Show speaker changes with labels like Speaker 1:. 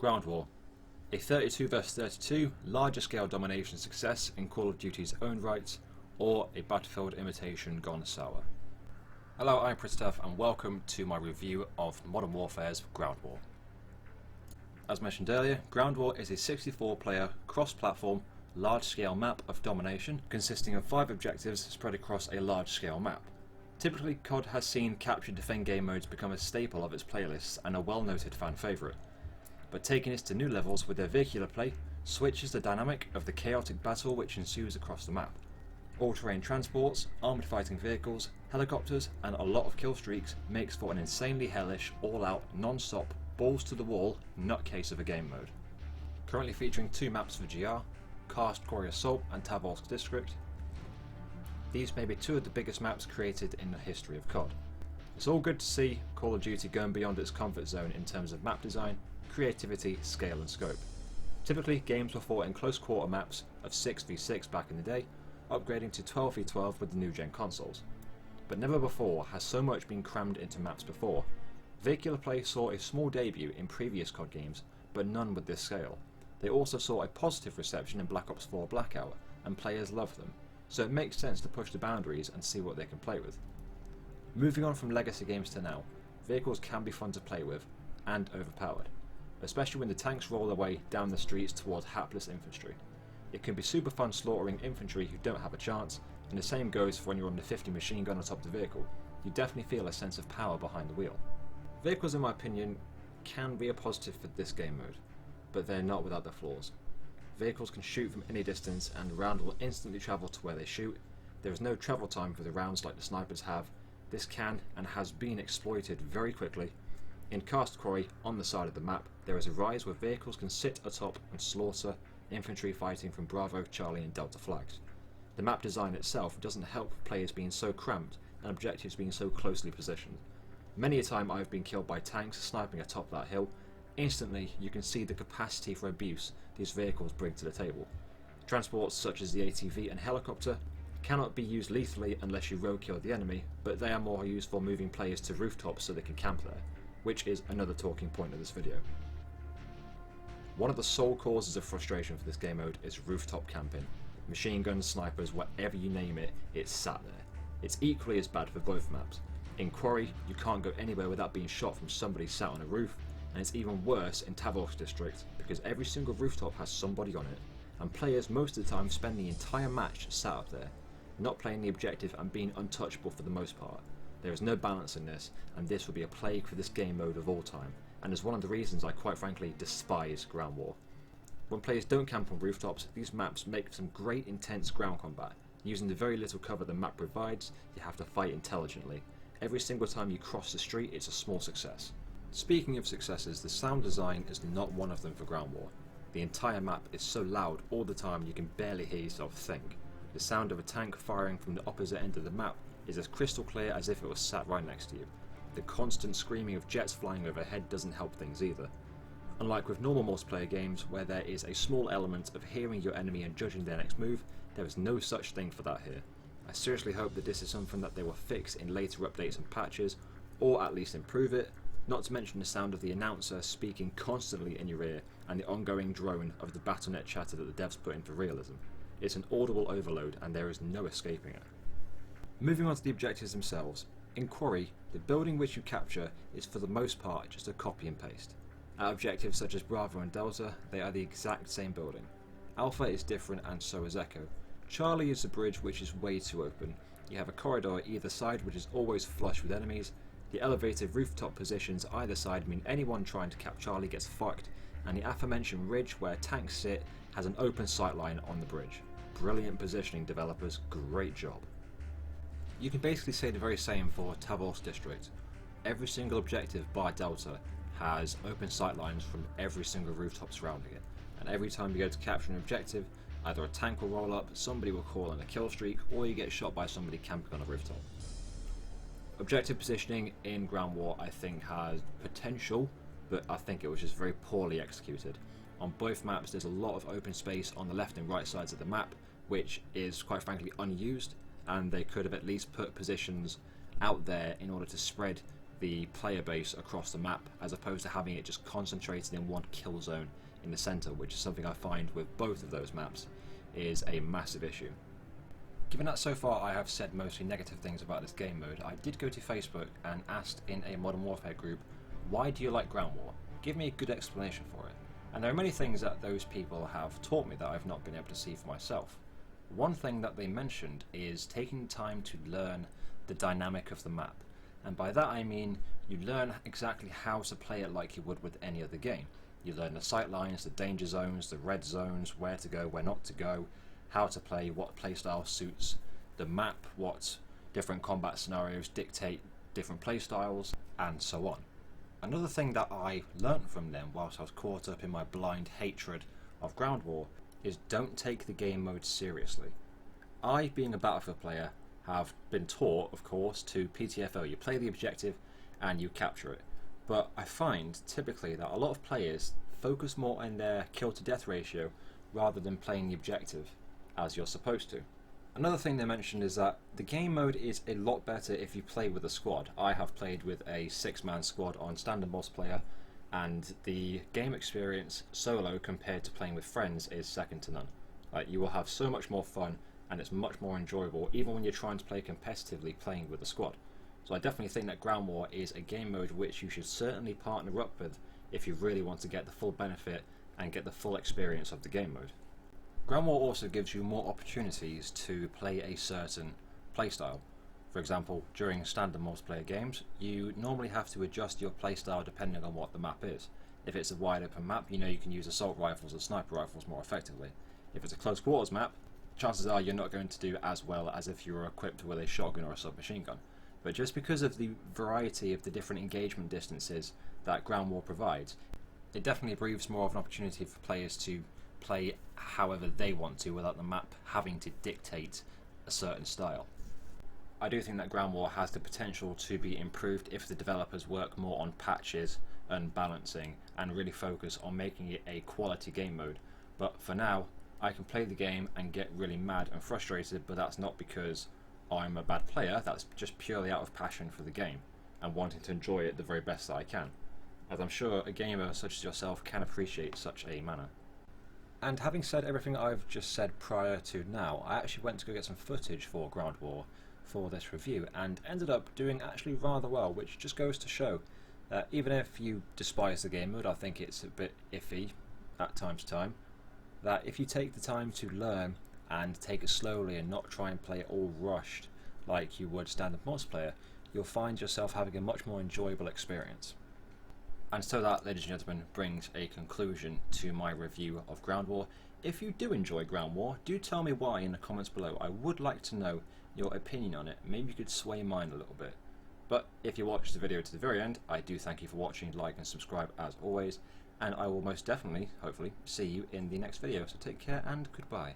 Speaker 1: Ground War, a 32 vs 32 larger scale domination success in Call of Duty's own right, or a Battlefield imitation gone sour. Hello, I'm PrettyTAF and welcome to my review of Modern Warfare's Ground War. As mentioned earlier, Ground War is a 64-player, cross-platform, large-scale map of domination consisting of 5 objectives spread across a large-scale map. Typically, COD has seen Capture Defend game modes become a staple of its playlists and a well-noted fan favourite. But taking this to new levels with their vehicular play switches the dynamic of the chaotic battle which ensues across the map. All-terrain transports, armoured fighting vehicles, helicopters and a lot of kill streaks makes for an insanely hellish, all-out, non-stop, balls-to-the-wall nutcase of a game mode. Currently featuring 2 maps for GR, Karst Quarry Assault and Tavorsk District. These may be 2 of the biggest maps created in the history of COD. It's all good to see Call of Duty going beyond its comfort zone in terms of map design, creativity, scale and scope. Typically, games were fought in close quarter maps of 6v6 back in the day, upgrading to 12v12 with the new gen consoles. But never before has so much been crammed into maps before. Vehicular play saw a small debut in previous COD games, but none with this scale. They also saw a positive reception in Black Ops 4 Blackout, and players loved them, so it makes sense to push the boundaries and see what they can play with. Moving on from legacy games to now, vehicles can be fun to play with, and overpowered, especially when the tanks roll their way down the streets towards hapless infantry. It can be super fun slaughtering infantry who don't have a chance, and the same goes for when you're on the 50 machine gun atop the vehicle. You definitely feel a sense of power behind the wheel. Vehicles, in my opinion, can be a positive for this game mode, but they're not without their flaws. Vehicles can shoot from any distance and the round will instantly travel to where they shoot. There is no travel time for the rounds like the snipers have. This can and has been exploited very quickly. In Karst Quarry, on the side of the map, there is a rise where vehicles can sit atop and slaughter infantry fighting from Bravo, Charlie and Delta flags. The map design itself doesn't help players being so cramped and objectives being so closely positioned. Many a time I've been killed by tanks sniping atop that hill. Instantly you can see the capacity for abuse these vehicles bring to the table. Transports such as the ATV and helicopter cannot be used lethally unless you roadkill the enemy, but they are more used for moving players to rooftops so they can camp there, which is another talking point of this video. One of the sole causes of frustration for this game mode is rooftop camping. Machine guns, snipers, whatever you name it, it's sat there. It's equally as bad for both maps. In Quarry, you can't go anywhere without being shot from somebody sat on a roof, and it's even worse in Tavorsk District because every single rooftop has somebody on it, and players most of the time spend the entire match sat up there, not playing the objective and being untouchable for the most part. There is no balance in this, and this will be a plague for this game mode of all time, and is one of the reasons I quite frankly despise Ground War. When players don't camp on rooftops, these maps make some great intense ground combat. Using the very little cover the map provides, you have to fight intelligently. Every single time you cross the street, it's a small success. Speaking of successes, the sound design is not one of them for Ground War. The entire map is so loud all the time you can barely hear yourself think. The sound of a tank firing from the opposite end of the map is as crystal clear as if it was sat right next to you. The constant screaming of jets flying overhead doesn't help things either. Unlike with normal multiplayer games where there is a small element of hearing your enemy and judging their next move, there is no such thing for that here. I seriously hope that this is something that they will fix in later updates and patches, or at least improve it, not to mention the sound of the announcer speaking constantly in your ear and the ongoing drone of the Battle.net chatter that the devs put in for realism. It's an audible overload and there is no escaping it. Moving on to the objectives themselves. In Quarry, the building which you capture is for the most part just a copy and paste. At objectives such as Bravo and Delta, they are the exact same building. Alpha is different and so is Echo. Charlie is the bridge which is way too open. You have a corridor either side which is always flush with enemies. The elevated rooftop positions either side mean anyone trying to cap Charlie gets fucked, and the aforementioned ridge where tanks sit has an open sightline on the bridge. Brilliant positioning, developers, great job. You can basically say the very same for Tavorsk District. Every single objective bar Delta has open sightlines from every single rooftop surrounding it, and every time you go to capture an objective, either a tank will roll up, somebody will call in a kill streak, or you get shot by somebody camping on a rooftop. Objective positioning in Ground War I think has potential, but I think it was just very poorly executed. On both maps there's a lot of open space on the left and right sides of the map, which is quite frankly unused, and they could have at least put positions out there in order to spread the player base across the map, as opposed to having it just concentrated in one kill zone in the center, which is something I find with both of those maps is a massive issue. Given that so far I have said mostly negative things about this game mode, I did go to Facebook and asked in a Modern Warfare group, why do you like Ground War? Give me a good explanation for it. And there are many things that those people have taught me that I've not been able to see for myself. One thing that they mentioned is taking time to learn the dynamic of the map. And by that I mean you learn exactly how to play it like you would with any other game. You learn the sight lines, the danger zones, the red zones, where to go, where not to go, how to play, what playstyle suits the map, what different combat scenarios dictate different playstyles, and so on. Another thing that I learnt from them whilst I was caught up in my blind hatred of Ground War is don't take the game mode seriously. I, being a Battlefield player, have been taught, of course, to PTFO. You play the objective and you capture it. But I find typically that a lot of players focus more on their kill to death ratio rather than playing the objective as you're supposed to. Another thing they mentioned is that the game mode is a lot better if you play with a squad. I have played with a 6-man squad on standard multiplayer, and the game experience solo compared to playing with friends is second to none. You will have so much more fun and it's much more enjoyable even when you're trying to play competitively playing with a squad. So I definitely think that Ground War is a game mode which you should certainly partner up with if you really want to get the full benefit and get the full experience of the game mode. Ground War also gives you more opportunities to play a certain playstyle. For example, during standard multiplayer games, you normally have to adjust your playstyle depending on what the map is. If it's a wide open map, you know you can use assault rifles and sniper rifles more effectively. If it's a close quarters map, chances are you're not going to do as well as if you were equipped with a shotgun or a submachine gun. But just because of the variety of the different engagement distances that Ground War provides, it definitely breathes more of an opportunity for players to play however they want to without the map having to dictate a certain style. I do think that Ground War has the potential to be improved if the developers work more on patches and balancing and really focus on making it a quality game mode. But for now, I can play the game and get really mad and frustrated, but that's not because I'm a bad player, that's just purely out of passion for the game and wanting to enjoy it the very best that I can, as I'm sure a gamer such as yourself can appreciate such a manner. And having said everything I've just said prior to now, I actually went to go get some footage for Ground War for this review and ended up doing actually rather well, which just goes to show that even if you despise the game mode, I think it's a bit iffy at time to time, that if you take the time to learn and take it slowly and not try and play it all rushed like you would standard multiplayer, you'll find yourself having a much more enjoyable experience. And so that, ladies and gentlemen, brings a conclusion to my review of Ground War. If you do enjoy Ground War, do tell me why in the comments below. I would like to know your opinion on it. Maybe you could sway mine a little bit. But if you watched the video to the very end, I do thank you for watching, like and subscribe as always, and I will most definitely, hopefully, see you in the next video. So take care and goodbye.